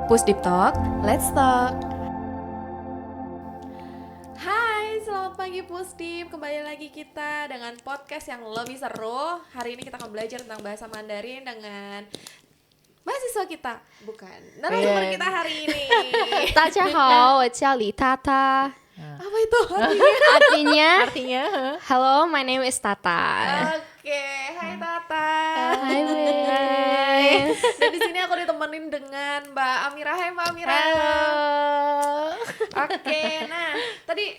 Pusdip Talk, let's talk. Hai, selamat pagi Pusdip. Kembali lagi kita dengan podcast yang lebih seru. Hari ini kita akan belajar tentang bahasa Mandarin dengan mahasiswa kita, bukan narasumber kita hari ini. 大家好，我叫李塔塔。 Apa itu artinya? Artinya Hello, my name is Tata. Oke, hai Tata. Hai, Wei. Dan di sini aku ditemenin dengan Mbak Amira. Hai Mbak Amira. Oke, nah tadi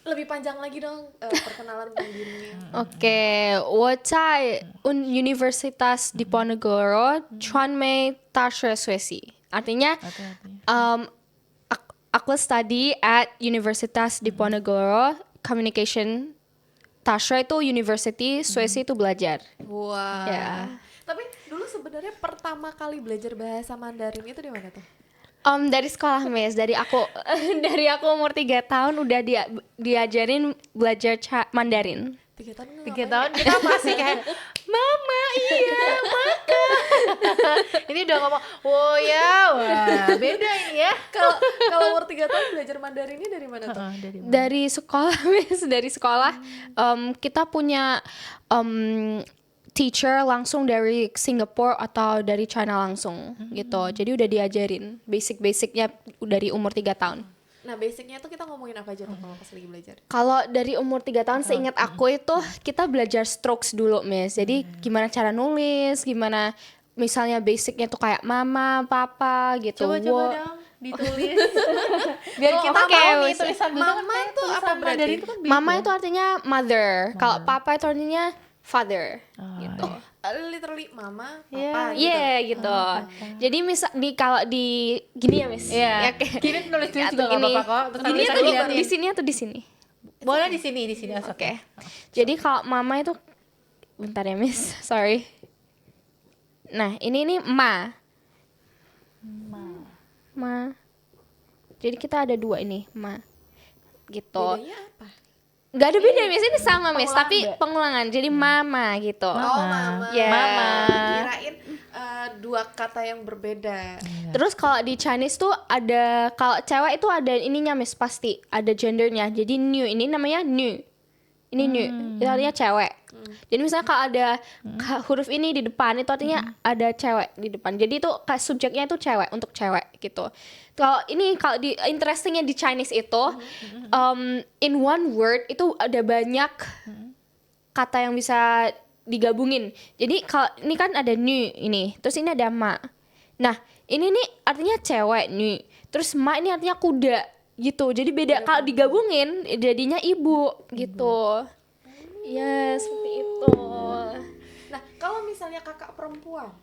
lebih panjang lagi dong perkenalan dirinya. Oke, 我在 Universitas Diponegoro, Chuanmei Tashi Suesi. Artinya, aku study at Universitas Diponegoro, Communication. Tasha itu university, Suesi itu belajar. Wah. Ya. Tapi dulu sebenarnya pertama kali belajar bahasa Mandarin itu di mana tuh? Dari sekolah mes, dari aku umur 3 tahun udah diajarin belajar Mandarin. 3 tahun nggak 3 ngapain tahun ya? kita masih kayak mama iya maka ini udah ngomong wow ya wah beda ini ya Kalau umur 3 tahun belajar Mandarinnya dari mana tuh? dari mana? Dari sekolah mes, dari sekolah kita punya teacher langsung dari Singapura atau dari China langsung gitu. Jadi udah diajarin basic-basicnya dari umur 3 tahun. Nah basicnya tuh kita ngomongin apa aja tuh kalau pas lagi belajar? Kalau dari umur 3 tahun seingat aku itu kita belajar strokes dulu, Miss. Jadi gimana cara nulis, gimana misalnya basicnya tuh kayak mama, papa gitu. Coba dong ditulis biar kita Oke, tahu nih wis. tulisan Mama tuh apa berarti? Mandarin itu kan beda. Mama itu artinya mother. Kalau papa itu artinya father gitu. Literally mama, Iya, papa gitu. Iya gitu. Jadi misal kalau di gini ya, Miss. Iya. Ya, kayak Gini tulis juga atau nggak apa-apa kok. Terus Gini tulisan atau diliatin. di sini atau di sini? Boleh di sini Oke. Jadi kalau mama itu bentar ya, Miss. Sorry. Nah, ini ma. Ma. Jadi kita ada 2 ini, ma. Gitu. Bedanya apa? Gak ada beda, Miss. Ini sama, Miss, pengulangan tapi nggak? pengulangan. Jadi mama gitu. Oh mama. Ya. Mama. Kirain 2 kata yang berbeda. Terus kalau di Chinese tuh ada, kalau cewek itu ada ininya, Miss, pasti ada gendernya. Jadi new, ini namanya new. Ini new, itu artinya cewek. Jadi misalnya kalau ada huruf ini di depan, itu artinya ada cewek di depan. Jadi itu subjeknya itu cewek, untuk cewek gitu. Kalau di interestingnya di Chinese itu, in one word itu ada banyak kata yang bisa digabungin. Jadi kalau ini kan ada new ini, terus ini ada ma. Nah ini nih artinya cewek new, terus ma ini artinya kuda gitu. Jadi beda, kalau digabungin jadinya ibu gitu. Ya seperti itu. Nah kalau misalnya kakak perempuan,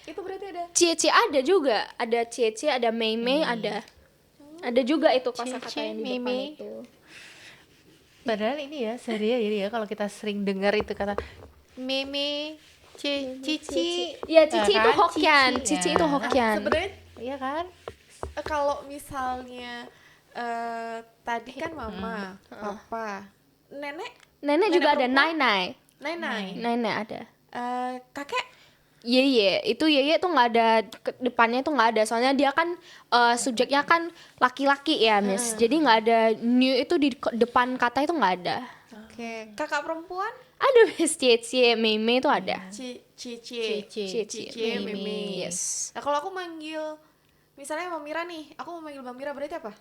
itu berarti ada Cie-cie ada juga, ada cie-cie, ada mei-mei, ada juga itu kosakata Cie-cie, yang di depan mei-mei. itu. Padahal ini ya serius jadi ya kalau kita sering dengar itu kata meme cici Ya cici ya itu kan? Hokkien, Cici, cici ya. itu Hokkien. sebenarnya iya kan kalau misalnya tadi kan mama, papa, nenek Nenek juga ada perempuan? nai-nai. Nenai, Nenek ada. kakek Yeye, itu yeye tuh nggak ada, depannya tuh nggak ada, soalnya dia kan subjeknya kan laki-laki ya, Miss. Jadi nggak ada new itu di depan kata itu nggak ada. Oke, kakak perempuan Ada, Miss, cie-cie, meme itu ada. cici, Cie-cie, meme. Yes. Nah kalau aku manggil misalnya Mbak Mira nih, aku mau manggil Mbak Mira berarti apa?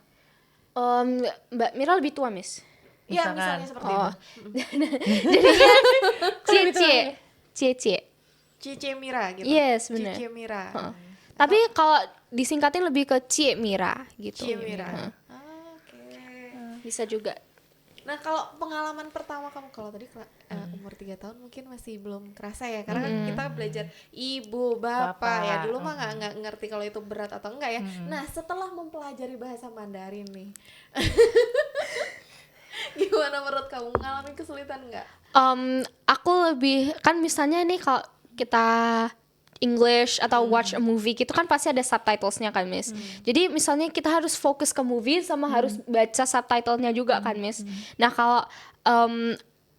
Mbak Mira lebih tua, Miss. Iya Misalkan. misalnya seperti Oh. itu. Jadinya cie-cie, cie-cie. Cici Mira gitu. Yes, benar. Cici Mira. Tapi kalau disingkatin lebih ke Cie Mira gitu. Cici Mira. Oke. Bisa juga. Nah kalau pengalaman pertama kamu, kalau tadi umur 3 tahun mungkin masih belum kerasa ya, karena kan kita belajar ibu, bapak ya, dulu mah nggak ngerti kalau itu berat atau enggak ya. Nah setelah mempelajari bahasa Mandarin nih, gimana menurut kamu, ngalamin kesulitan nggak? Aku lebih, kan misalnya nih kalau kita English atau watch a movie gitu kan pasti ada subtitlesnya kan, Miss. Jadi misalnya kita harus fokus ke movie sama harus baca subtitlenya juga kan, Miss. Nah kalau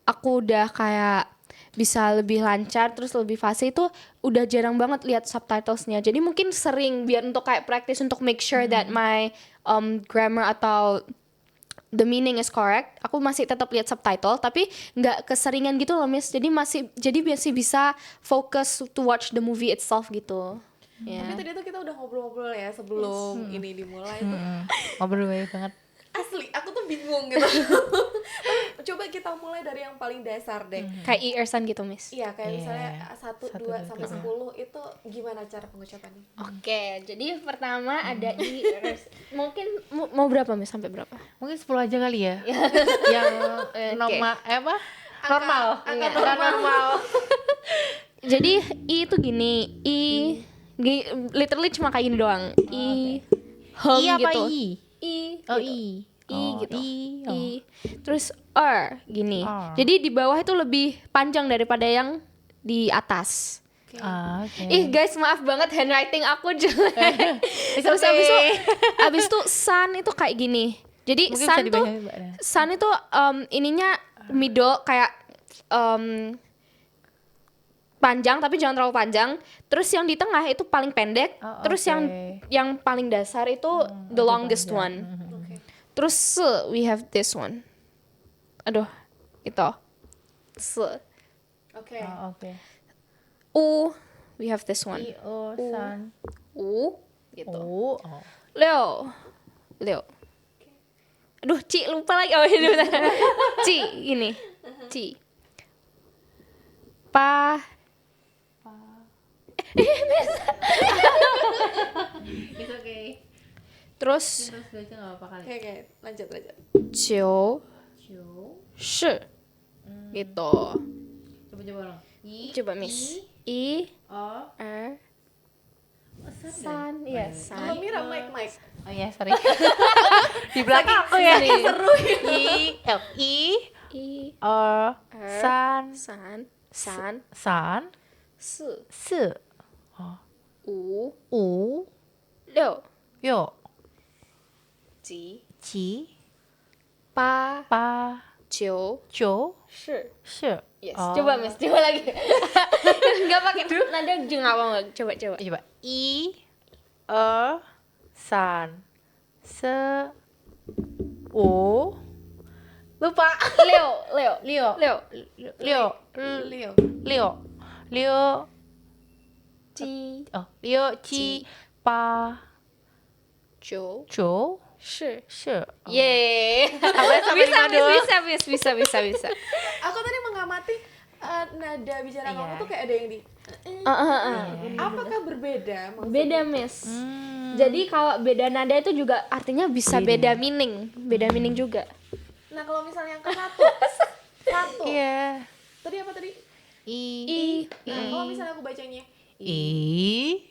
aku udah kayak bisa lebih lancar terus lebih fasih itu udah jarang banget lihat subtitlesnya. Jadi mungkin sering biar untuk kayak practice untuk make sure that my grammar atau the meaning is correct, aku masih tetap lihat subtitle tapi nggak keseringan gitu loh Miss. Jadi masih bisa fokus to watch the movie itself gitu. Tapi tadi tuh kita udah ngobrol-ngobrol ya sebelum ini dimulai tuh. Ngobrol banyak banget. Asli, aku tuh bingung gitu. Coba kita mulai dari yang paling dasar deh. Kayak Ersan gitu Miss. Iya, kayak Iya. misalnya 1, 2 sampai 10 itu gimana cara pengucapannya? Oke, jadi pertama ada mungkin mau berapa Miss sampai berapa? Mungkin 10 aja kali ya. Yang normal apa? Normal. Angka normal. Jadi I itu gini, literally cuma kayak gini doang. I apa gitu. I? Oh gitu. I. Gitu. Oh. Terus gini. R. Jadi di bawah itu lebih panjang daripada yang di atas. Oke. Ih guys, maaf banget handwriting aku jelek. Terus abis itu sun itu kayak gini. Jadi Mungkin bisa sun tuh dibacain, Mbak. sun itu ininya middle kayak panjang tapi jangan terlalu panjang. Terus yang di tengah itu paling pendek. Terus yang paling dasar itu the longest one. Oke. Terus we have this one. Aduh, itu. Oke. Oke. U, we have this one. I O san. U, gitu. Oh. Leo. Aduh, Ci lupa lagi. Oh, ini bentar. Ci, gini. Ci. Pa. It's okay. Terus Terus baca enggak apa-apa kali. Oke, lanjut. Jiu, Ciu. shi. Gitu. Coba ulang. I. Coba Miss. I, O. R, san. Iya, san. Kalau Mira mic. Oh ya, sorry. Di belakang aku ya. Seru ya. I I, O san san. Si, se u, u leo. yo Ji, ji pa, pa jiu, jiu shi. shi. Yes. Oh. Coba Miss, coba lagi. Enggak pakai nada jeng apa coba. Coba I san se u lupa Leo. Leo Ji, Leo ji pa jiu, jiu shi. shi. Yeay. Sampai lima dulu. Bisa. Aku tadi mengamati nada bicara kamu tuh kayak ada yang di apakah berbeda maksudnya? Beda Miss. Jadi kalau beda nada itu juga artinya bisa beda meaning juga. Nah, kalau misalnya yang ke satu. Iya. Tadi apa tadi? I Nah, kalau misalnya aku bacanya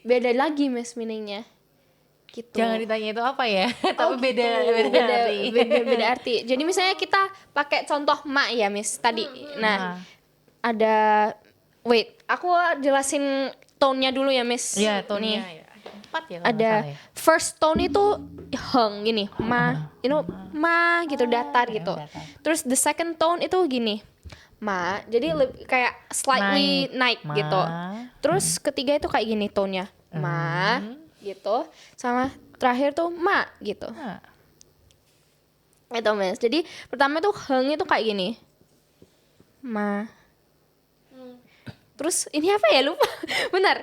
Beda lagi Miss meaningnya. Gitu. jangan ditanya itu apa ya. Tapi beda arti. beda arti. Jadi misalnya kita pakai contoh mak ya Miss tadi. Nah, ada aku jelasin tone-nya dulu ya Miss. Iya, tone-nya Nih. ya. 4 ya kalau Ada nggak salah ya. first tone itu heng gini, ma gitu datar gitu. datar. Terus the second tone itu gini. Ma, jadi kayak slightly naik Ma. gitu. Terus ketiga itu kayak gini tone-nya. Ma gitu. Sama terakhir tuh ma gitu. Nah, Itu Mas. Jadi pertama tuh heng itu kayak gini. Ma. Terus ini apa ya lupa. Bentar.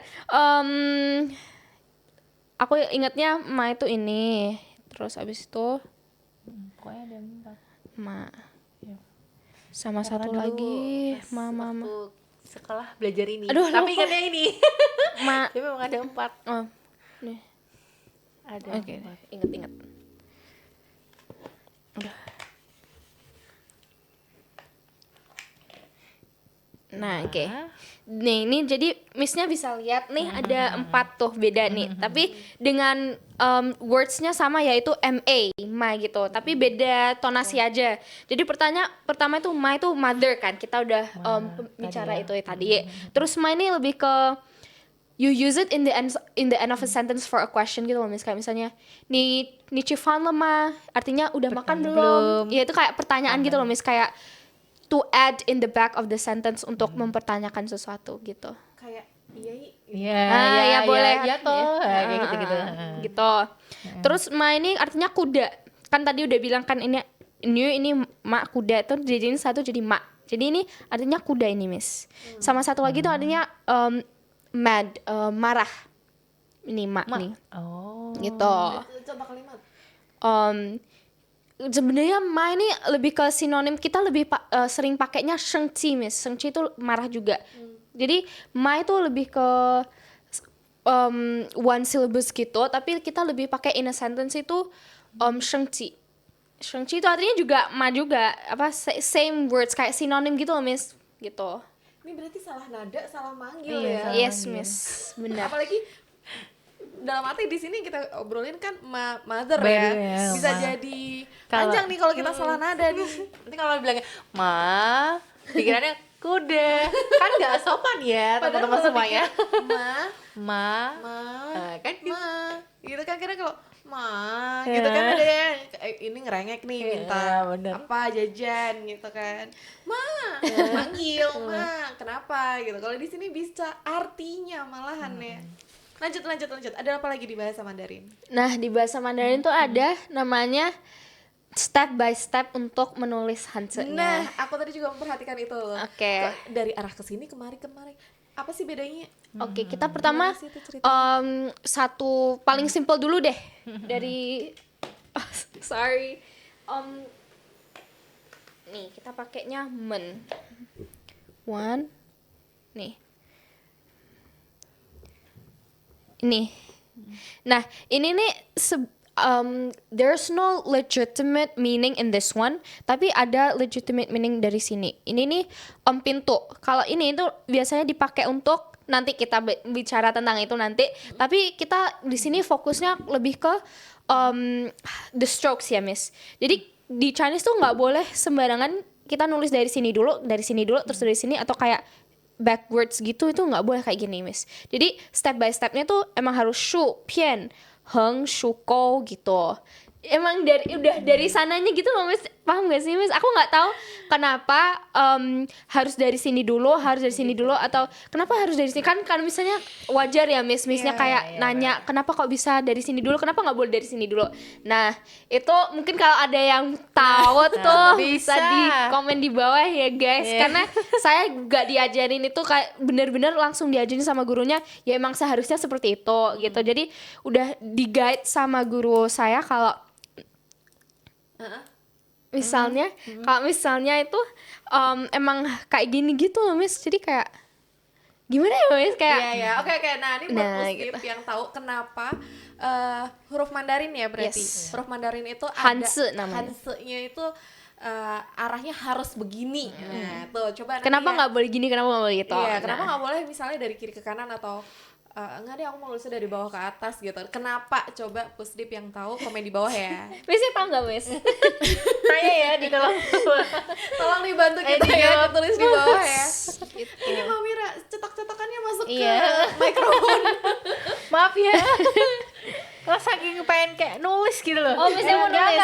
Aku ingatnya ma itu ini. Terus abis itu pokoknya ada 4. ma. Ya. Sama Karena satu dulu lagi pas mama. waktu sekolah belajar ini. Aduh, tapi lupa. ingatnya ini. Ma. Tapi memang ada 4. Oh. Nih. Ada. Oke, ingat. Udah. Nah, oke. Nih, ini jadi Miss-nya bisa lihat nih ada 4 tuh beda nih. Tapi dengan words-nya sama yaitu ma gitu. Tapi beda tonasi aja. Jadi pertama itu ma itu mother kan. Kita udah bicara tadi ya. itu tadi. Terus ma ini lebih ke you use it in the end of a sentence for a question gitu loh Miss. Kayak misalnya ni吃饭了吗? Artinya udah makan belum? Ya itu kayak pertanyaan gitu loh Miss. Kayak to add in the back of the sentence untuk mempertanyakan sesuatu gitu. Kayak iya Iya, ya boleh. Iya toh, kayak gitu-gitu. Gitu. Terus ma ini artinya kuda. Kan tadi udah bilang kan ini new, ini mak kuda itu dijadiin satu jadi mak. Jadi ini artinya kuda ini, Miss. Sama satu lagi tuh artinya mad, marah. Ini mak nih. Oh. Gitu. contoh kalimat. Sebenarnya ma ini lebih ke sinonim, kita lebih sering pakainya shengqi, Miss. Shengqi itu marah juga. Jadi ma itu lebih ke one syllabus gitu, tapi kita lebih pakai in a sentence itu shengqi. Shengqi itu artinya juga ma juga, apa same words kayak sinonim gitu loh, Miss. Gitu. Ini berarti salah nada, salah manggil Iya, ya. salah Yes, manggil. Miss. Benar. Apalagi dalam arti di sini kita obrolin kan mother Baby, ya. ya, Bisa ma. jadi Kalau- panjang nih kalau kita salah nada nih. Nanti kalau bilangnya ma, pikirannya kuda. Kan nggak sopan ya Padahal teman-teman kalau semuanya. dikira, ma, Kan gitu. ma, gitu kan kira kalau ma, gitu kan ada yang ini ngerengek nih minta Iya, bener. apa jajan gitu kan, ma, manggil ma, kenapa gitu. Kalau di sini bisa artinya malahan ya. Lanjut. Ada apa lagi di bahasa Mandarin? Nah, di bahasa Mandarin tuh ada namanya step by step untuk menulis hansenya. Nah, aku tadi juga memperhatikan itu. Oke. Kok dari arah ke sini kemari. Apa sih bedanya? Oke, kita pertama Gimana sih itu ceritanya? satu paling simple dulu deh dari sorry. Nih, kita pakainya men. One. Nih. Ini. Nah, ini nih there's no legitimate meaning in this one, tapi ada legitimate meaning dari sini. Ini nih pintu. Kalau ini itu biasanya dipakai untuk nanti kita bicara tentang itu nanti. Tapi kita di sini fokusnya lebih ke the strokes ya, Miss. Jadi di Chinese tuh nggak boleh sembarangan kita nulis dari sini dulu, terus dari sini, atau kayak backwards gitu, itu nggak boleh kayak gini, Miss. Jadi step by stepnya tuh emang harus shu, pian, heng, shu, kou gitu. Emang udah dari sananya gitu loh, Miss. Paham gak sih, Miss? Aku nggak tahu kenapa harus dari sini dulu, atau kenapa harus dari sini. Kan misalnya wajar ya, Missnya kayak nanya kenapa kok bisa dari sini dulu, kenapa nggak boleh dari sini dulu. Nah, itu mungkin kalau ada yang tahu tuh bisa di komen di bawah ya, guys. Karena saya nggak diajarin itu, kayak bener-bener langsung diajarin sama gurunya. Ya emang seharusnya seperti itu gitu. Jadi udah di guide sama guru saya kalau misalnya kalau misalnya itu emang kayak gini gitu loh, Miss. Jadi kayak gimana ya, Miss, kayak Iya. Oke. Nah, ini buat Nah, muslim gitu. yang tahu kenapa huruf Mandarin ya berarti. Yes. Huruf Mandarin itu Hanse ada namanya. Hanse-nya itu arahnya harus begini. Nah, tuh coba nanti kenapa ya. nggak boleh gini, kenapa nggak boleh gitu. Iya, kenapa Nah. nggak boleh misalnya dari kiri ke kanan atau enggak deh aku mau nulisnya dari bawah ke atas gitu. Kenapa? Coba Pusdip yang tahu komen di bawah ya. Missnya tahu nggak, Miss? Tanya ya di kolom. Tolong dibantu kita ya, tulis di bawah ya. Ini Mbak Mira, cetak-cetakannya masuk Iya. ke mikrofon. Maaf ya. Kalau saking pengen kayak nulis gitu loh. Oh, Missnya mau nulis.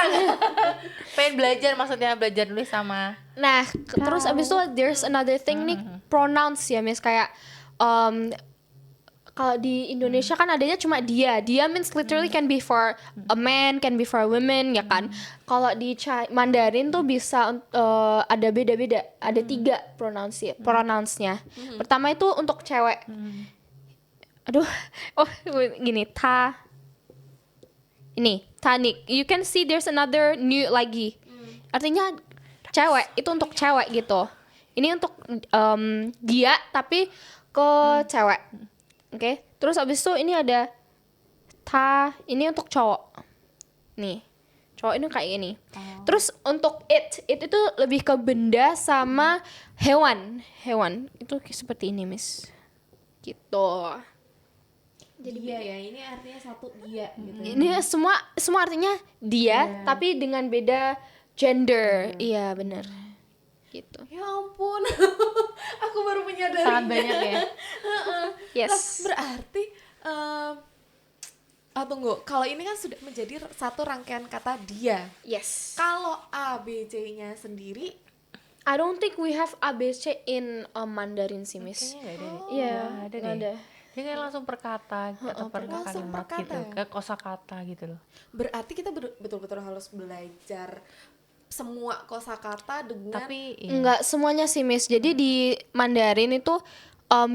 Pengen belajar, maksudnya belajar nulis sama. Nah, terus abis itu there's another thing nih, pronounce ya, Miss. Kayak kalau di Indonesia kan adanya cuma dia means literally can be for a man, can be for a woman, ya kan. Kalau di Mandarin tuh bisa ada beda-beda, ada 3 pronounce-nya. Pertama itu untuk cewek. Aduh, gini, ini tanik. You can see there's another new lagi. Artinya cewek, itu untuk cewek gitu. Ini untuk dia tapi ke cewek. Oke, terus abis itu ini ada ini untuk cowok. Nih, cowok ini kayak gini. Terus untuk it itu lebih ke benda sama hewan. Itu seperti ini, Miss. Gitu. Jadi dia ya, ini artinya satu dia gitu. Ini semua artinya dia, tapi dengan beda gender. Iya, benar. Gitu. Ya ampun. Aku baru menyadari. Sangat banyak ya. Yes. Berarti tunggu, kalau ini kan sudah menjadi satu rangkaian kata dia. Yes. Kalau A, B, C-nya sendiri I don't think we have ABC in Mandarin sih, Miss. Kayaknya nggak ada deh. Iya, Nggak ada nggak deh. ada. Dia kayak langsung per kata atau per langsung kalimat per kata gitu, ya? kayak kosakata gitu loh. Berarti kita betul-betul harus belajar semua kosakata dengan Tapi iya. Enggak semuanya sih, Miss. Jadi di Mandarin itu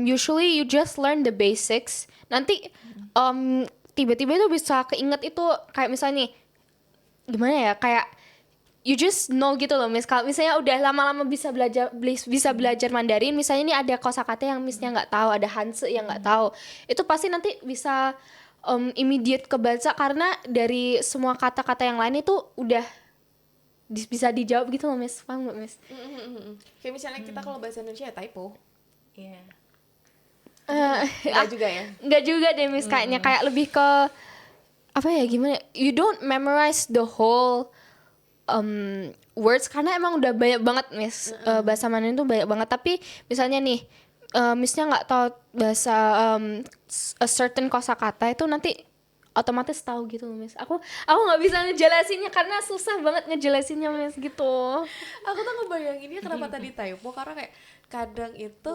usually you just learn the basics. Nanti tiba-tiba itu bisa keinget itu kayak misalnya nih, gimana ya, kayak you just know gitu loh, Miss. Kalau misalnya udah lama-lama bisa belajar Mandarin, misalnya ini ada kosakata yang Missnya nggak tahu, ada hanse yang nggak tahu, itu pasti nanti bisa immediate kebaca karena dari semua kata-kata yang lain itu udah bisa dijawab gitu loh, Miss. Paham nggak, Miss? kayak misalnya kita kalau bahasa Indonesia ya typo. Iya. Enggak juga ya. Nggak juga deh, Miss, kayaknya kayak lebih ke apa ya, gimana, you don't memorize the whole words karena emang udah banyak banget, Miss. Bahasa Mandarin tuh banyak banget, tapi misalnya nih Missnya nggak tahu bahasa a certain kosakata itu nanti otomatis tahu gitu loh, Miss. Aku nggak bisa ngejelasinnya karena susah banget ngejelasinnya, Miss, gitu. Aku tuh ngebayanginnya kenapa tadi typo karena kayak kadang itu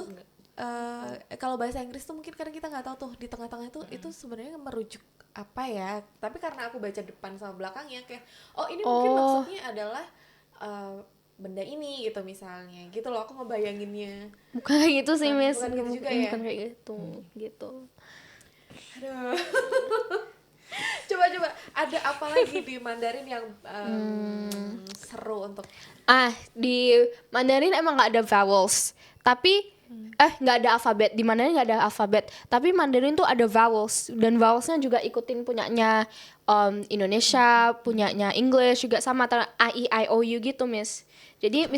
kalau bahasa Inggris tuh mungkin kadang kita nggak tahu tuh di tengah-tengah itu sebenarnya merujuk apa ya, tapi karena aku baca depan sama belakangnya kayak ini mungkin maksudnya adalah benda ini gitu misalnya gitu loh, aku ngebayanginnya. Bukan kayak gitu sih, Miss. Bukan gitu juga ya? Bukan kayak gitu. Gitu. Aduh. Coba ada apa lagi di Mandarin yang seru untuk Di Mandarin emang nggak ada vowels, tapi nggak ada alfabet. Di Mandarin nggak ada alfabet, tapi Mandarin tuh ada vowels, dan vowelsnya juga ikutin punyanya Indonesia, punyanya English juga sama, A I O U gitu, Miss. Jadi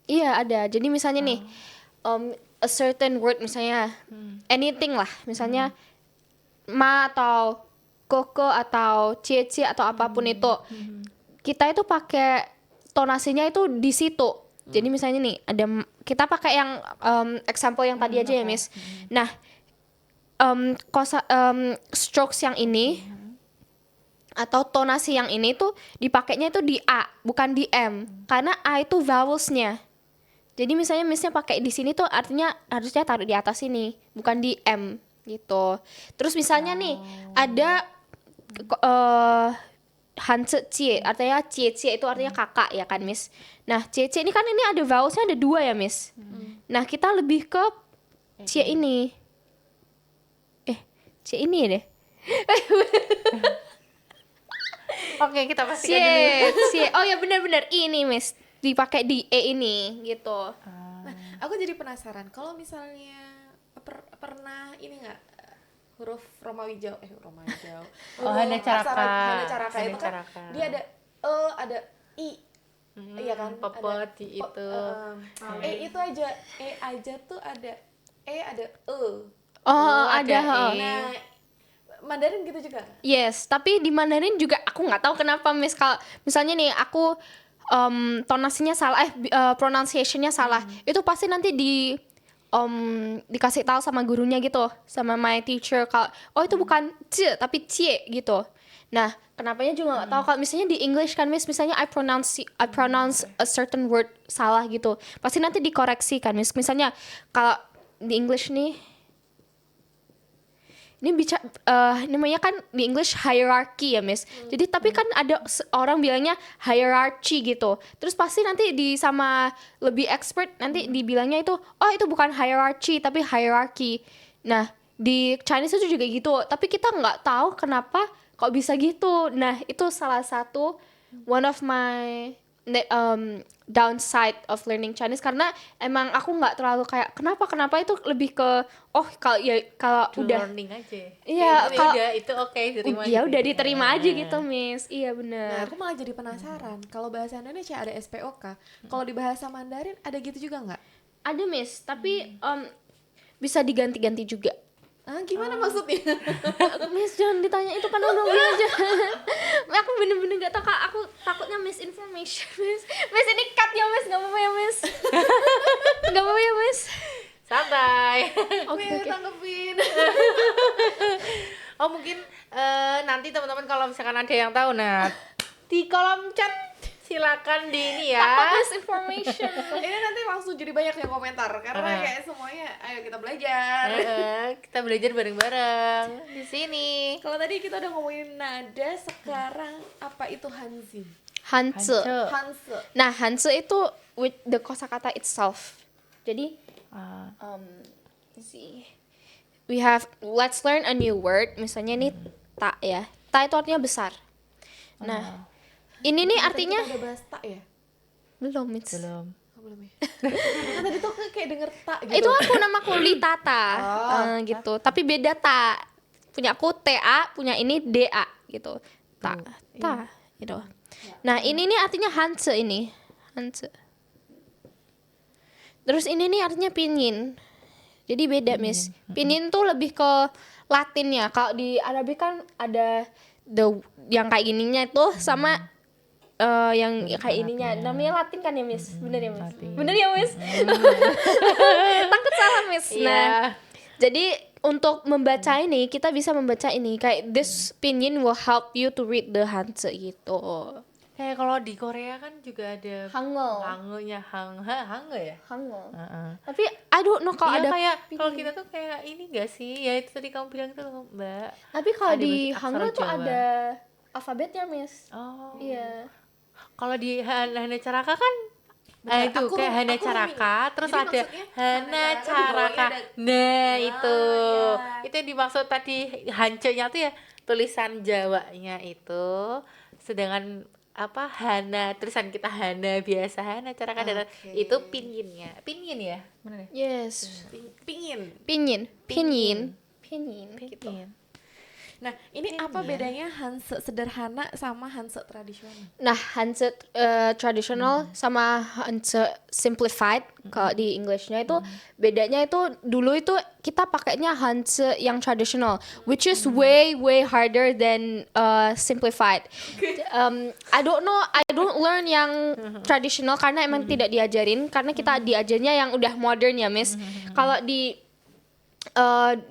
iya ada. Jadi misalnya nih a certain word, misalnya anything lah, misalnya ma atau koko atau cie atau apapun itu, kita itu pakai tonasinya itu di situ. Jadi misalnya nih ada, kita pakai yang example yang tadi aja ya, Miss. Nah strokes yang ini atau tonasi yang ini tuh dipakainya itu di A bukan di M, karena A itu vowelsnya. Jadi misalnya Missnya pakai di sini tuh artinya harusnya taruh di atas sini, bukan di M gitu. Terus misalnya nih ada hanse cie, artinya cie itu artinya kakak ya kan, Miss. Nah cie ini kan ini ada vowelsnya ada 2 ya, Miss. Nah kita lebih ke cie ini. Cie ini ya deh. Oke, kita pastikan dulu. Cie. Oh ya benar-benar ini, Miss. Dipakai di E ini gitu. Nah, aku jadi penasaran kalau misalnya pernah ini nggak huruf Romawi Jawa Hana Caraka. Hana Caraka Hana itu kan Caraka. dia ada ada I, iya kan, Popoti itu. itu aja tuh ada ada Oh, ada. nah Mandarin gitu juga. Yes, tapi di Mandarin juga aku nggak tahu kenapa, Miss. Kalau misalnya nih aku tonasinya salah, pronunciationnya salah, itu pasti nanti dikasih tahu sama gurunya gitu, sama my teacher kalau itu bukan c tapi cie gitu. Nah, kenapanya juga nggak tahu. Kalau misalnya di English kan, Miss, misalnya I pronounce a certain word salah gitu, pasti nanti dikoreksi kan, Miss. Misalnya kalau di English nih, ini namanya kan di English hierarchy ya, Miss. Jadi tapi kan ada orang bilangnya hierarchy gitu. Terus pasti nanti sama lebih expert nanti dibilangnya itu itu bukan hierarchy tapi hierarchy. Nah, di Chinese itu juga gitu. Tapi kita nggak tahu kenapa kok bisa gitu. Nah, itu salah satu one of my downside of learning Chinese, karena emang aku nggak terlalu kayak kenapa itu lebih ke kalau udah learning aja. Iya, kalau kalau udah itu diterima. ya gitu. udah diterima aja gitu, Miss. Iya Nah, benar. aku malah jadi penasaran. Kalau bahasa Indonesia ada SPOK, kalau di bahasa Mandarin ada gitu juga nggak? Ada, Miss, tapi bisa diganti-ganti juga. Gimana maksudnya? Miss, jangan ditanya itu kan udah aja. Aku bener-bener gak tahu, Kak. Aku takutnya misinformation, Miss. Miss, ini cut ya, Miss. Gak apa-apa ya, Miss. Gak apa-apa ya, Miss. Santai. Oke. Tanggepin. Mungkin nanti teman-teman kalau misalkan ada yang tahu, nah di kolom chat Silakan di ini ya. Apa misinformation? Ini nanti langsung jadi banyak yang komentar karena kayak semuanya ayo kita belajar. Kita belajar bareng-bareng di sini. Kalau tadi kita udah ngomongin nada, sekarang apa itu hanzi? Hanse. Hanse. Nah, Hanse itu with the kosakata itself. Jadi, let's see. Let's learn a new word. Misalnya nih ta ya. Ta itu artinya besar. Nah, ini nih artinya Kita udah bahas tak ya? belum, Miss. Belum. Oh, belum ya? Kan tadi tuh kayak denger tak gitu. Itu aku namaku Litata. Gitu. Tapi beda ta. Punya aku TA, punya ini DA gitu. Ta, gitu. Nah, ini nih artinya Hanse ini. Hanse. Terus ini nih artinya pinyin. Jadi beda, Miss. Pinyin tuh lebih ke Latinnya. Kalau di Arabic kan ada yang kayak gininya itu sama yang kayak ininya. Namanya Latin kan ya, Miss? Bener ya, Miss? Latin. Bener ya, Miss? Takut salah, Miss. Nah, jadi untuk membaca ini, kita bisa membaca ini. Kayak this pinyin will help you to read the Hanse gitu. Kayak kalau di Korea kan juga ada Hangul. Hangulnya Hangul ya? Hangul. Heeh. Tapi I don't know kalau Iya, ada kayak kalau kita tuh kayak ini gak sih? Ya itu tadi kamu bilang itu loh, Mbak. Tapi kalau Ada di bahasa Hangul aksara tuh Jawa. ada alfabetnya, Miss. Oh. Iya. Kalau di Hana Caraka kan Bentar, itu aku- kayak Hana aku Caraka, terus Jadi ada maksudnya Hana Hana Caraka di Caraka. bawahnya ada- Nah, itu. iya. Itu yang dimaksud tadi hancurnya tuh ya tulisan Jawanya itu. Sedangkan apa Hana tulisan kita Hana biasa Hana Caraka dan Oke. itu pinyinnya. Pinyin ya? Mana nih? Yes. Pingin. Pinyin. Pinyin. Pinyin. Gitu. Pinyin. Nah, ini apa bedanya Hanse sederhana sama Hanse tradisional? Nah, Hanse tradisional sama Hanse simplified kalau di Englishnya itu bedanya itu dulu itu kita pakainya Hanse yang tradisional, which is way harder than simplified. I don't know, I don't learn yang tradisional karena emang tidak diajarin karena kita diajarnya yang udah modern ya, Miss. Kalau di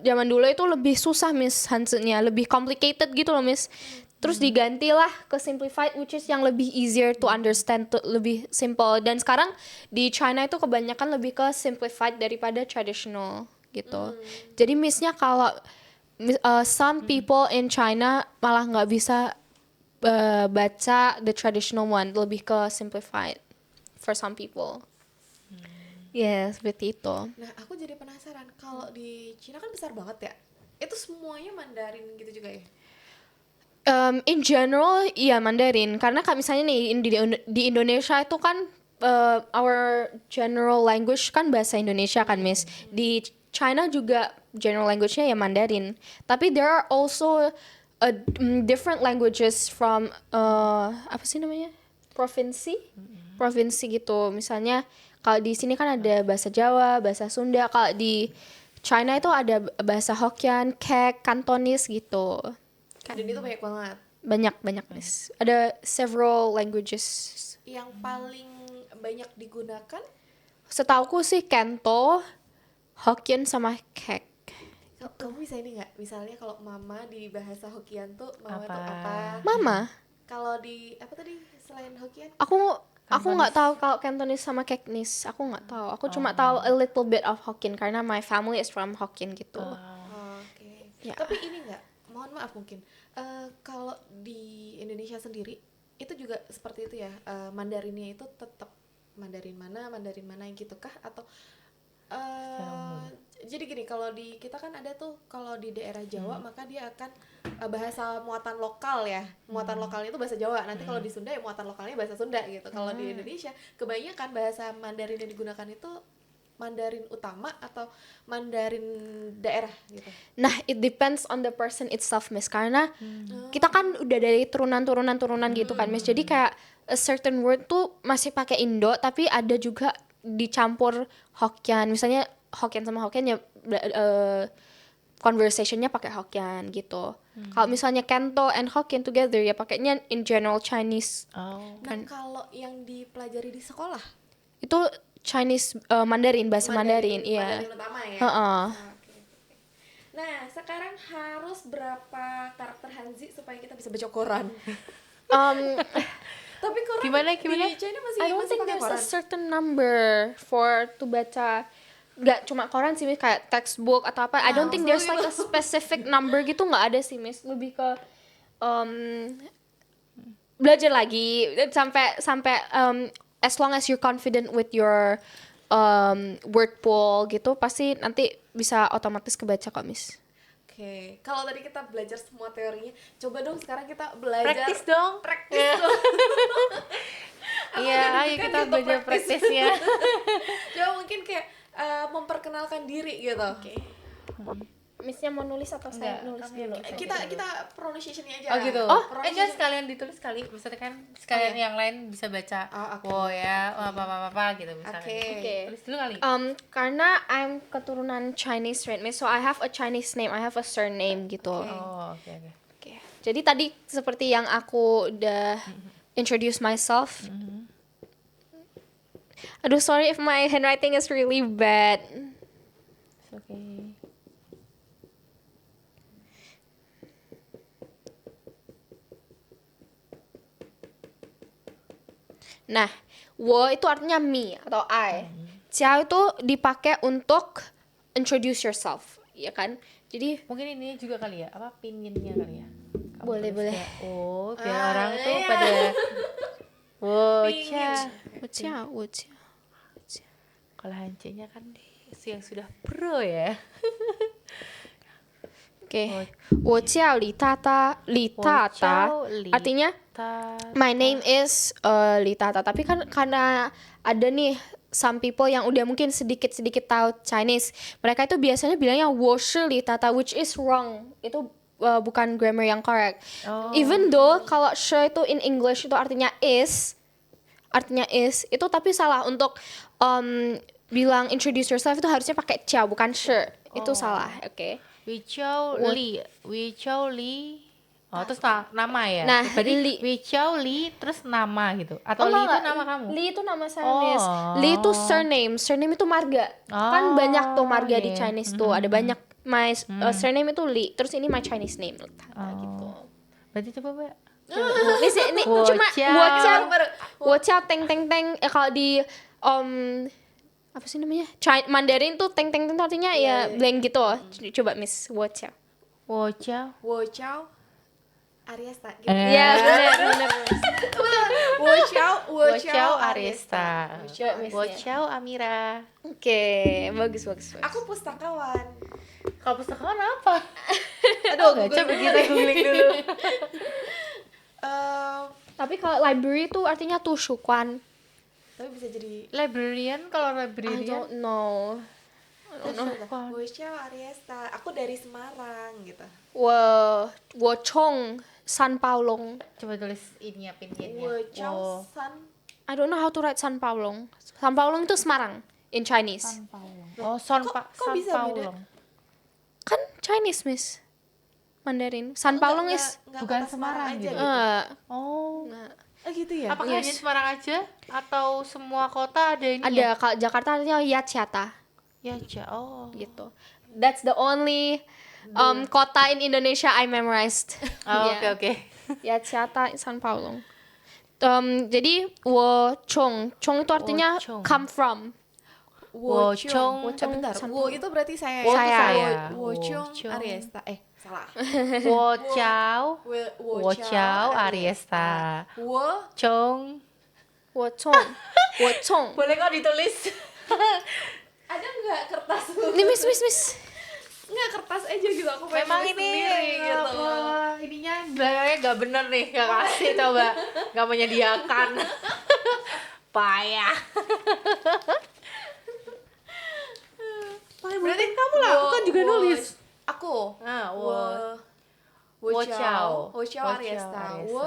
zaman dulu itu lebih susah, Miss, Hanse-nya lebih complicated gitu loh, Miss. Terus digantilah ke simplified, which is yang lebih easier to understand, lebih simple. Dan sekarang di China itu kebanyakan lebih ke simplified daripada traditional gitu. Jadi Miss-nya kalau some people in China malah nggak bisa baca the traditional one, lebih ke simplified for some people. Yes, seperti itu. Nah, aku jadi penasaran kalau di Cina kan besar banget ya. Itu semuanya Mandarin gitu juga ya? In general, iya Mandarin. Karena misalnya nih di Indonesia itu kan our general language kan bahasa Indonesia kan, Miss. Di China juga general language-nya ya Mandarin. Tapi there are also different languages from apa sih namanya? Provinsi gitu. Misalnya kalau di sini kan ada bahasa Jawa, bahasa Sunda. Kalau di China itu ada bahasa Hokkien, Kek, Kantonis gitu. Dan itu banyak banget. Banyak, Miss. Ada several languages. Yang paling banyak digunakan Setauku sih Kento, Hokkien sama Kek. kamu bisa ini nggak? Misalnya kalau mama di bahasa Hokkien tuh mama Apa? tuh apa? Mama, Kalau di apa tadi selain Hokkien? aku nggak tahu kalau Cantonese sama Keknis. Aku nggak tahu. Aku cuma tahu a little bit of Hokkien karena my family is from Hokkien gitu. Oke. Ya. Tapi ini nggak, mohon maaf mungkin kalau di Indonesia sendiri itu juga seperti itu ya, Mandarinnya itu tetap Mandarin mana gitu kah atau jadi gini, kalau di kita kan ada tuh kalau di daerah Jawa maka dia akan bahasa muatan lokal ya, muatan lokalnya itu bahasa Jawa, nanti kalau di Sunda ya muatan lokalnya bahasa Sunda gitu. Kalau di Indonesia kebanyakan bahasa Mandarin yang digunakan itu Mandarin utama atau Mandarin daerah gitu. Nah, it depends on the person itself, Miss. Karena kita kan udah dari turunan gitu kan, Miss. Jadi kayak a certain word tuh masih pakai Indo, tapi ada juga dicampur Hokkien. Misalnya Hokkien sama Hokkien ya conversationnya pakai Hokkien gitu. Kalau misalnya Kento and Hokkien together ya pakainya in general Chinese. Oh. Nah, kalau yang dipelajari di sekolah Itu Chinese Mandarin, bahasa Mandarin, iya. Mandarin utama ya. Heeh. Oke. Nah, sekarang harus berapa karakter Hanzi supaya kita bisa baca Quran? Tapi koran Gimana? di China masih I don't masih think pakai there's a koran. certain number for to baca. Nggak cuma koran sih, Miss, kayak textbook atau apa. I don't think there's like a specific number gitu, nggak ada sih, Miss. Lebih ke belajar lagi sampai as long as you're confident with your word pool gitu, pasti nanti bisa otomatis kebaca kok, Miss. Oke, kalau tadi kita belajar semua teorinya, coba dong sekarang kita belajar Praktis dong. praktis dong. Iya, ayo kita belajar praktisnya. Coba mungkin kayak memperkenalkan diri gitu. Missnya mau nulis atau saya Enggak, nulis kamu yang dulu? nulis. Kita pronunciation-nya aja. Oh gitu. Pronunciation. Sekalian ditulis kali. Misalnya kan sekalian yang lain bisa baca. Oh, oke. Wow ya, apa gitu misalnya. Oke. Tulis dulu kali. Karena I'm keturunan Chinese, right, Miss? So I have a Chinese name, I have a surname gitu. Oh, oke. Oke. Jadi tadi seperti yang aku udah introduce myself. Aduh, sorry if my handwriting is really bad. It's okay. Nah, wo itu artinya me atau I. Ciao itu dipakai untuk introduce yourself, ya kan? Jadi Mungkin ini juga kali ya, apa pinginnya kali ya. Kamu Boleh, tulis boleh. kayak, oh, biar Ah, orang tuh iya. pada wow, Pingin. wo ciao. Kalau hancenya kan yang sudah pro ya. Oke. Wo ciao li tata, ciao li artinya my name is Li Tata. Tapi kan karena ada nih some people yang udah mungkin sedikit tahu Chinese, mereka itu biasanya bilangnya 我是 Li Tata, which is wrong. Itu bukan grammar yang correct. Oh. Even though kalau she itu in English itu artinya is itu, tapi salah untuk bilang introduce yourself itu harusnya pakai ciao bukan she. Itu salah, oke. Wei Chao Li. Oh, terus nama ya? Nah, berarti Li. Wei Chao Li terus nama gitu. Atau Oh, Li itu enggak, nama kamu? Li itu nama saya, Oh. Miss. Li itu surname. Surname itu marga. Kan banyak tuh marga di iya. Chinese tuh. Ada banyak. My surname itu Li. Terus ini my Chinese name. Tata gitu. Berarti coba, Mbak. Miss, ini Wo cuma ciao. wo ciao teng teng teng. Kalau di apa sih namanya? Mandarin tuh teng teng teng tuh artinya ya blank gitu. Coba Miss, wo ciao. Wo Chao. Wo Chao Ariesta gitu. Iya, benar. Wo Chao Wo Chao Ariesta. Coba Miss. Wo Chao Amira. Oke, bagus. Aku pustakawan. Kalau pustakawan apa? Aduh, Nggak, coba Google kita googling dulu. Tapi kalau library tuh artinya tushukuan. Tapi bisa jadi Librarian, kalau I librarian. don't know. Wo Chao Ariesta. Aku dari Semarang gitu. 我从San Paulong. Coba tulis ininya pinginnya. Wo Chao San I don't know how to write San Paulong. San Paulong itu Semarang in Chinese. San Paulong. Oh, San kok bisa beda? Paulong. Kan Chinese, Miss. Mandarin. San Paulong is Nggak bukan kota Semarang aja gitu. gitu. Oh. Oh gitu ya? Apakah hanya Semarang aja atau semua kota ada ini? ada kalau Jakarta artinya Yatsyata Ya, oh. gitu. That's the only kota in Indonesia I memorized. Oh, Yeah. oke. Yatsyata San Paulong. Jadi wo chong itu artinya Wo-chong. come from. Wo Chong. Bentar. Wo itu berarti saya. Wo itu Saya. saya. Wo Chong Wo-chong. Ariesta. Salah. Wo Chao. Wo Wo Chao Ariesta. Wo Chong. Wo chong. Boleh kok ditulis? ada nggak kertas? Ini Miss. Nggak kertas aja gitu. Aku pengen Memang nulis ini sendiri gitu. ininya belakangnya nggak bener nih, nggak kasih coba, nggak menyediakan. Payah. Berarti kamu lah, aku kan juga nulis. Aku. Ah, Wo Wo Chao. Wo Chao Ariesta. Wo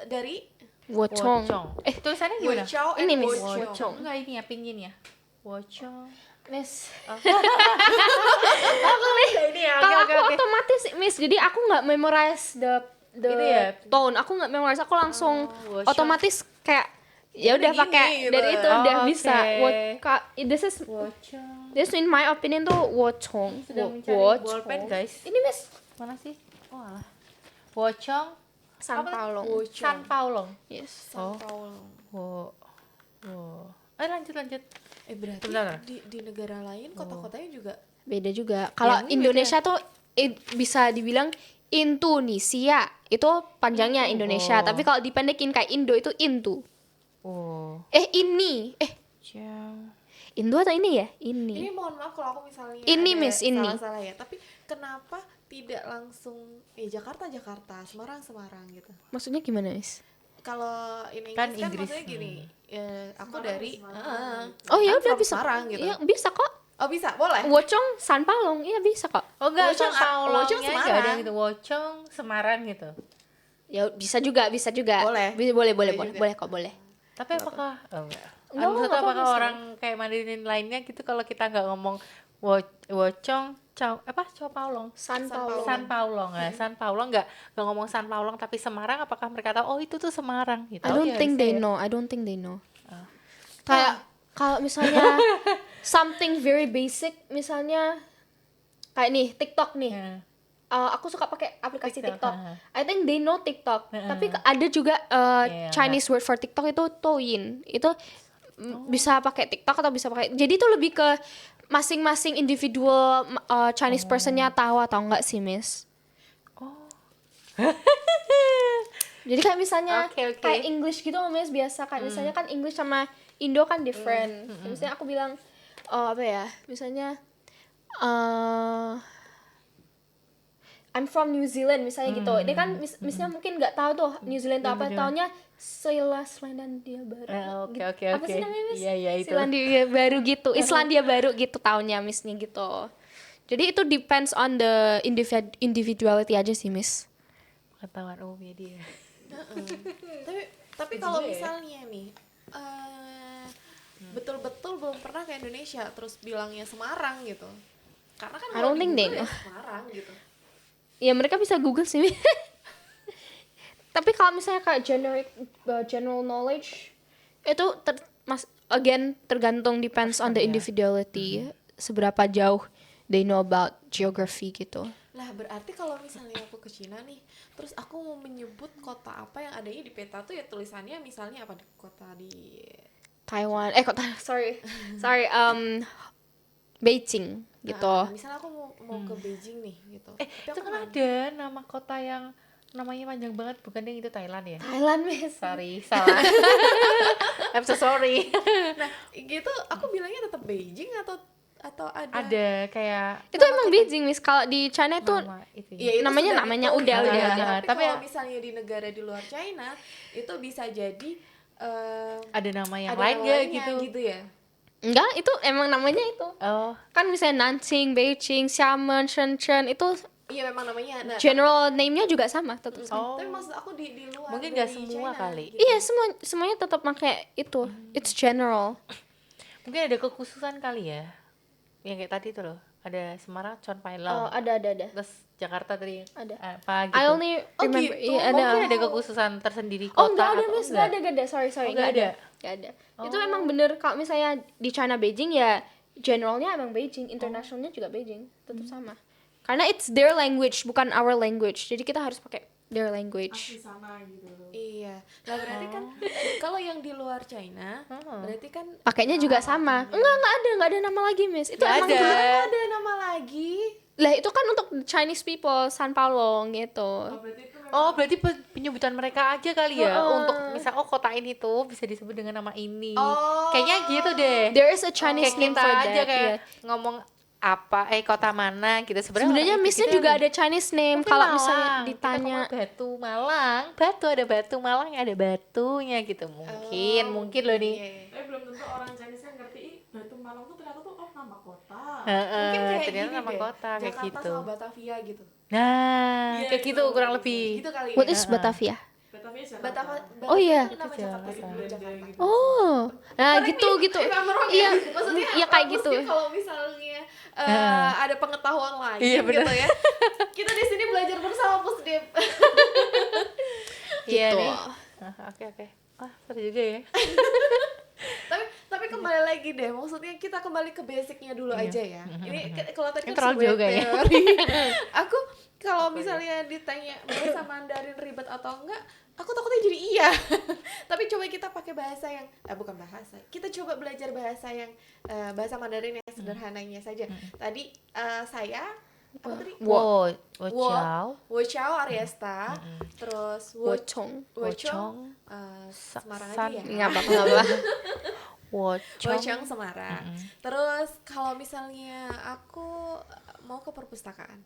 dari Wo chong. Tulisannya Wo gimana? Chao Ini, and Miss. Wo Wo Chong. Chong. Enggak, ini ya pingin ya. Wo Chong. Miss. Ini ya. Kalau aku otomatis Miss, jadi aku nggak memorize the Itu ya? tone. Aku nggak memorize, aku langsung Wo otomatis kayak ya udah gini pakai gitu. dari itu Oh, udah oke. bisa. Wo Chong. This in my opinion tuh wo chong. Sedang mencari Wo bolpen, chong. guys. Ini Miss. Mana sih? Oh, alah. Wo Chong San Apa? Paulo. San Paulo. Yes. San Oh. Paulo. Wow. Wow. Lanjut. Berarti Bentar. di negara lain kota-kotanya juga Beda juga. Kalau ini Indonesia tuh bisa dibilang Indonesia. Itu panjangnya Indonesia, Oh. tapi kalau dipendekin kayak Indo itu Intu. Oh. Ini. Jauh. Indo atau ini ya? ini mohon maaf kalau aku misalnya Ini, ada Miss, ini. salah-salah ya, tapi kenapa tidak langsung Jakarta Semarang gitu. Maksudnya gimana, Miss? Kalau ini Kan kan Inggris. maksudnya gini, aku dari Oh ya I'm udah from bisa. Semarang gitu. Iya, bisa kok. Oh bisa, boleh. Wocong San Palong, iya bisa kok. Oh enggak, Wocong San Paulo Wocong enggak ada Semarang. gitu. Wocong Semarang gitu. Ya bisa juga. Boleh. Boleh kok, boleh. Tapi apakah enggak. Enggak, Maksudnya enggak apakah apa-apa, orang kayak Mandarin lainnya gitu kalau kita nggak ngomong Wocong, Sao Paulo. San Paulo. Paulo. San Paulo nggak, San Paulo nggak ngomong San Paulo tapi Semarang, apakah mereka tahu oh itu tuh Semarang gitu? I don't think they know. Kayak kalau misalnya something very basic, misalnya kayak nih TikTok nih. Ya. Aku suka pakai aplikasi TikTok, TikTok. I think they know TikTok. Heeh. Tapi ada juga Iya, Chinese word for TikTok itu Douyin. Itu bisa pakai TikTok atau bisa pakai. Jadi itu lebih ke masing-masing individual Chinese personnya tahu atau enggak sih, Miss. Oh. Jadi kayak misalnya Oke. kayak English gitu Miss, biasa kan misalnya kan English sama Indo kan different. Misalnya aku bilang apa ya? Misalnya I'm from New Zealand misalnya gitu. Dia kan misalnya mungkin nggak tahu tuh New Zealand itu apa, taunya Selandia Baru. Oke, gitu. oke, Apa sih oke. namanya, Miss? Iya, itu. Selandia Baru gitu. Islandia Baru gitu taunya Missnya gitu. Jadi itu depends on the individuality aja sih, Miss. Pengetahuan umumnya dia. Tapi kalau misalnya nih betul-betul belum pernah ke Indonesia terus bilangnya Semarang gitu, karena kan I don't think they know. Semarang gitu. Ya mereka bisa Google sih. Tapi kalau misalnya kayak general knowledge itu tergantung depends on the individuality, seberapa jauh they know about geography gitu. Lah berarti kalau misalnya aku ke Cina nih, terus aku mau menyebut kota apa yang adanya di peta tuh ya tulisannya misalnya apa, di kota di Taiwan, sorry, Beijing gitu. misalnya aku mau ke Beijing nih gitu. Tapi Itu aku kan ada nama kota yang namanya panjang banget, bukan yang itu Thailand ya? Thailand, Miss. Sorry, salah. I'm so sorry. nah gitu aku bilangnya tetap Beijing atau ada Ada kayak Itu emang Beijing, Miss. Kalau di China itu nama itu ya. Ya, itu namanya sudah udah. Tapi Tapi kalau ya- misalnya di negara di luar China itu bisa jadi Ada nama yang ada lain nama gak lainnya gitu? ya. Enggak, itu emang namanya itu. Oh, Kan misalnya Nanjing, Beijing, Xiamen, Shenzhen itu Iya memang namanya. Nah, general name-nya juga sama, tetap sama. oh. tapi maksud aku di luar Mungkin dari nggak semua China, kali. gitu. Iya, semuanya tetap pakai itu. It's general. mungkin ada kekhususan kali ya. Yang kayak tadi tuh loh, ada Semarang, Chon Pai Oh, Lam. ada. Terus Jakarta tadi Ada. apa gitu. I only remember gitu. iya, ada. Mungkin ada kekhususan tersendiri kota Oh, enggak ada, atau Miss. enggak? Enggak ada. Sorry. Oh, Enggak nggak ada. Enggak ada. Itu emang bener kalau misalnya di China Beijing ya generalnya emang Beijing, internationalnya juga Beijing, tetap sama. Karena it's their language, bukan our language. Jadi kita harus pakai their language. Iya. Nah berarti kan kalau yang di luar China berarti kan Pakainya juga sama. Enggak ada nama lagi, Miss. Itu Nggak emang ada. dulu- ada nama lagi. Lah itu kan untuk Chinese people, San Paulo gitu. Oh, berarti penyebutan mereka aja kali ya. Heeh. Untuk misal kota ini tuh bisa disebut dengan nama ini. Oh. Kayaknya gitu deh. There is a Chinese Kayak name kita for aja that. kayak Iya. ngomong apa kota mana gitu Sebenarnya Missnya juga ada Chinese name. Kalau misalnya ditanya Batu Malang, ada Batu Malang, ada batunya gitu. Mungkin loh nih. Iya. Tapi belum tentu orang Chinese kan ngerti Batu Malang tuh ternyata tuh nama kota. Mungkin kayak Ternyata gini nama deh, kota kayak Jakarta gitu. sama Batavia gitu. Nah, Iya, kayak gitu. gitu kurang lebih. Gitu kali what ya. is Batavia? Batavia Jakarta. Batavia Oh, iya. itu nama Jakarta Jakarta. sebelum Jakarta. Oh, nah gitu. If I'm wrong Iya, ya. Maksudnya iya kayak bagus gitu. sih kalau misalnya ada pengetahuan lain Iya, gitu benar. ya. Kita di sini belajar bersama Pusdip. Iya Gitu. nih. Oke. Wah, seru juga ya. tapi kembali lagi deh, maksudnya kita kembali ke basicnya dulu aja ya. Ini kalau tadi Ini kan terlalu sebuah jauh kayaknya. teori. Aku kalau misalnya ditanya bahasa Mandarin ribet atau enggak, aku takutnya jadi iya. Tapi coba kita pakai bahasa yang bukan bahasa. Kita coba belajar bahasa yang bahasa Mandarin yang sederhananya saja. Tadi saya apa tadi? Wo Wo Chao, Chao Ariesta, terus Wo Wocong. Chong Semarang aja ya. Nggak apa-apa. Wo Chong Semarang. Terus kalau misalnya aku mau ke perpustakaan.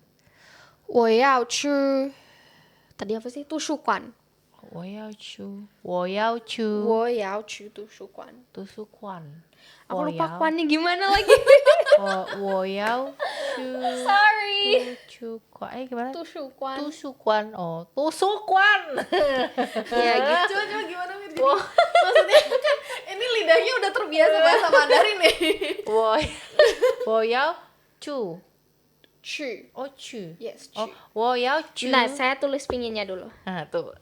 我要去 tadi apa sih? 图书馆. 我要去，我要去我要去图书馆. 图书馆。 Aku 我 lupa 要 kuannya gimana lagi. 我要去 Sorry. 图书馆，gimana? 图书馆. 图书馆，哦，图书馆。 Ya gitu. Coba gimana Mir? Jadi, maksudnya kan ini lidahnya udah terbiasa bahasa Mandarin nih. 我要去，去. oh 去， Yes, oh 去. 我要去。 Nah, saya tulis pinginnya dulu. Nah tuh,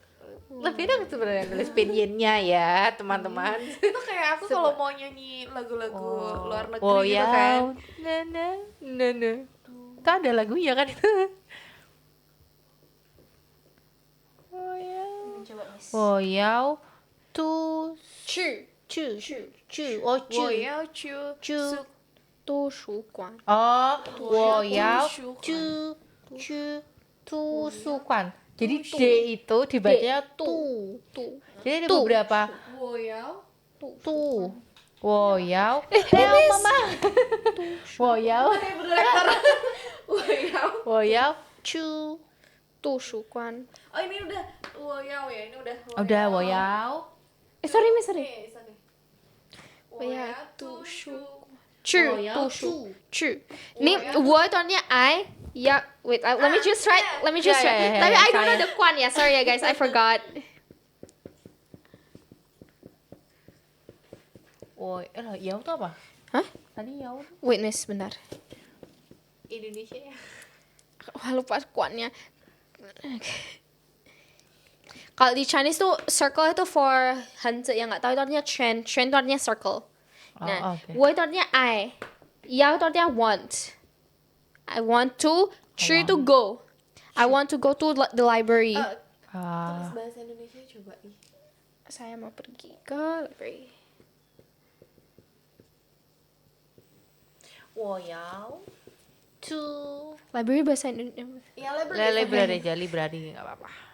lebih enak sebenarnya nulis pinyin-nya ya teman-teman. Itu kayak aku kalau mau nyanyi lagu-lagu luar negeri Oh gitu ya, kan. nana, nana. Itu ada lagunya kan itu. Oh ya, Coba Miss. 我要图去去去，我去我要去去图书馆. oh 我要图书馆去图书馆. Jadi D itu dibacanya tu. Jadi ada Tu. beberapa 我要tu. 我要mama. 我要我要去。图书馆. Oh ini udah 我要ya, ini udah Udah 我要 Sorry, Miss, sorry. Oke, it's okay. 我要图书去我要图书去. Ini 我 itu artinya I. Ya, wait. Let me just try. Let me just Ya, try. ya, ya, Tapi ya, I don't know saya. the kuan ya. Sorry ya guys, I forgot. 我要itu apa? Hah? Tadi yau Wait, Miss, bentar. Indonesia ya. Wah, lupa kuannya. Kalau di Chinese tuh circle itu for hanzi yang nggak tahu itu artinya trend itu artinya circle. Nah, oke. 我 itu artinya I, ya itu artinya want. I want to, 去 to go. I want to go to the library. Tulis bahasa Indonesia coba ih. Saya mau pergi ke library. 我要 to Library bahasa Indonesia. Ya library. library aja, library nggak apa-apa.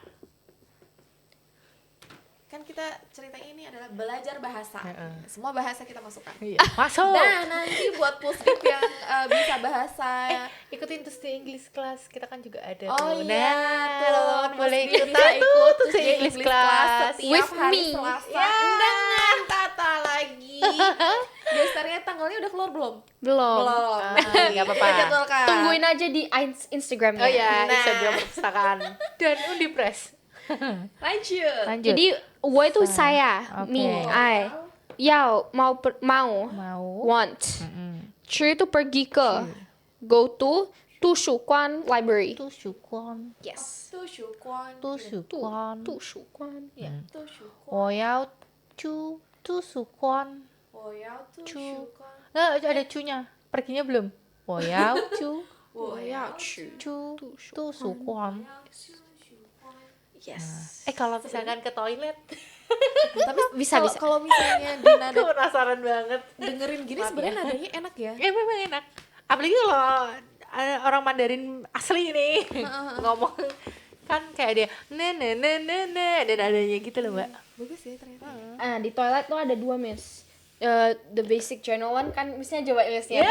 Kan kita ceritanya ini adalah belajar bahasa. Semua bahasa kita masukkan. Iya. Masuk. Nah, nanti buat pusdik yang bisa bahasa Ikutin terus di English class, kita kan juga ada Oh tuh. iya, teman-teman tuh. boleh Pusdik ikutan bisa ikut tuh di English class. setiap With hari me. Selasa dengan Tata lagi. Gestarnya tanggalnya udah keluar belum? Belum. Nggak apa-apa. Kita jadwalkan. Tungguin aja di Instagramnya. Oh ya, Nah. Instagram perpustakaan dan Undipres. Lanjut. Lanjut. Jadi, 我 itu saya, Oke. me, I. Yao, mau, mau. mau Want. 去 itu pergi ke. Go to 图书馆 library. 图书馆 Yes. 图书馆。图书馆图书馆. Yeah. 图书馆。我要去图书馆我要图书馆。 nggak ada cunya perginya belum 我要去我要去图书馆 Yes. kalau misalkan ke toilet Tapi Bisa, kalau bisa. kalau misalnya di nada aku penasaran banget dengerin gini sebenarnya nadanya enak ya. memang enak apalagi kalau orang Mandarin asli nih ngomong kan kayak dia dan adanya gitu loh mbak. Bagus ya ternyata. Di toilet tuh ada 2 miss. The basic general one kan missnya coba missnya.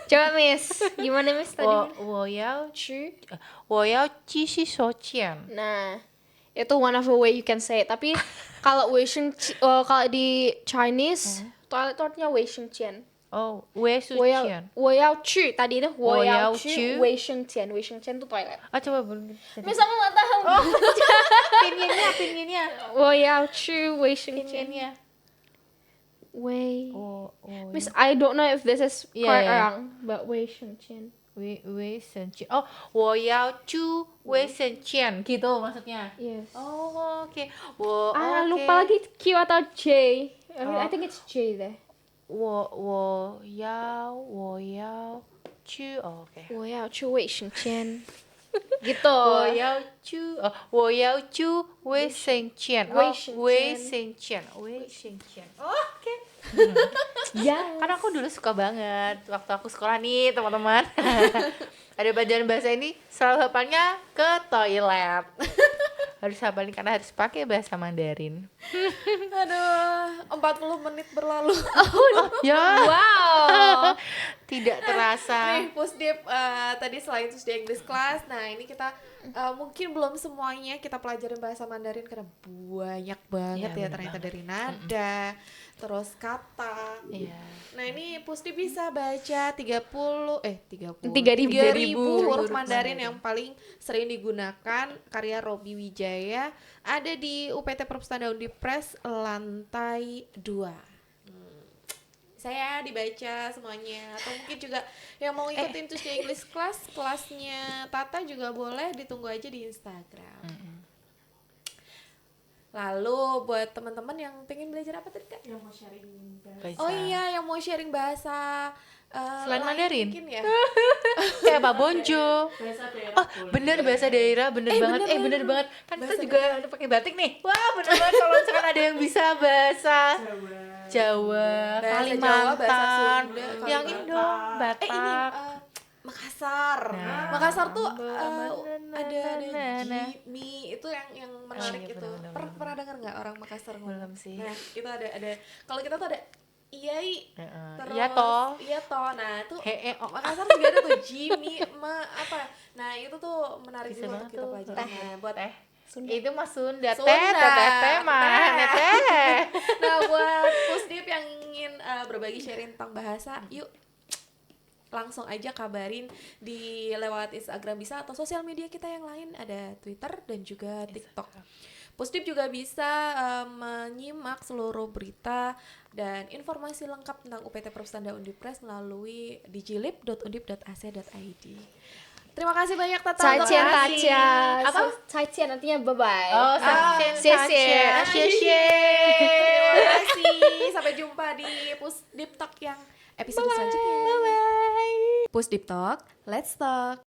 Coba miss. Gimana miss tadi? 我要去. 我要继续收钱 Nah, itu one of the way you can say it. Tapi kalau kalau di Chinese toilet itu artinya 卫生间. 哦，卫生我要间我要去 tadi itu 我要去我要去卫生间itu toilet. ah coba belum Miss aku nggak tahu. pinginnya 我要去卫生间. pinginnya Wei. oh Miss, I don't know if this is Yeah, correct yeah. or wrong, but 卫生间. 卫生间哦我要去卫生间gitu maksudnya Yes. oh oke Lupa lagi Q atau J. I think it's J deh. wo yao chu. Oh, oke. 我要去卫生间 gitu. Wo yao chu. Oh, wo yao chu wei sheng qian. Oh, wei sheng qian. Oh, oke. Ya. Karena aku dulu suka banget waktu aku sekolah nih, teman-teman. Ada pelajaran bahasa ini selalu hafalnya ke toilet. Harus hafalin karena harus pakai bahasa Mandarin. Aduh, 40 menit berlalu. Ya. Wow. Tidak terasa. Nih, Pusdip, tadi selain Tuesday English Class, nah ini kita mungkin belum semuanya kita pelajarin bahasa Mandarin karena banyak banget Iya, ya bener ternyata banget. dari nada, terus kata. Iya. Nah ini Pusdip bisa baca 3.000 huruf huruf Mandarin yang paling sering digunakan karya Robi Wijaya, ada di UPT Perpustakaan Undipres lantai 2. Saya dibaca semuanya, atau mungkin juga yang mau ikutin Tuesday English Class, kelasnya Tata juga boleh, ditunggu aja di Instagram. Lalu buat teman-teman yang pengen belajar apa tadi Kak? Yang mau sharing bahasa. Bahasa. Oh iya, yang mau sharing bahasa Selain lain Mandarin? mungkin ya. Kayak Pak Bonjo. Bahasa daerah Oh, boleh. bener bahasa daerah, bener banget. Bener banget. Kan kita juga ada pakai batik nih. Wah, bener banget kalau misalkan ada yang bisa bahasa Jawa, Bahasa Kalimantan, Jawa, bahasa Sunda, yang Kalimantan. Indo, Batak. Ini Makassar. Nah. Makassar tuh Nah, ada nah. Jimmy itu yang menarik iya, gitu. bener. Pernah dengar nggak orang Makassar ngomong? Belum sih. Nah, itu ada kalau kita tuh ada Iyai. Terus Iya toh. Iya toh. Nah, itu Hee, oh. Makassar juga ada tuh Jimmy apa. Nah, itu tuh menarik Bisa juga banget untuk kita tuh. pelajari. Nah, buat Teh. Itu mah Sunda. Sunda. Teh mah. Teh. Nah, buat Pusdip yang ingin berbagi sharing tentang bahasa, yuk langsung aja kabarin di lewat Instagram bisa, atau sosial media kita yang lain, ada Twitter dan juga TikTok. Pusdip juga bisa menyimak seluruh berita dan informasi lengkap tentang UPT Perpustakaan Undipres melalui digilib.undip.ac.id. Terima kasih banyak Tata. Zaijian kasih. dacia. Apa? Zaijian artinya bye bye. Oh, Xie-xie. Terima kasih. Sampai jumpa di Pusdip Talk yang episode selanjutnya. Bye bye. Pusdip Talk, let's talk.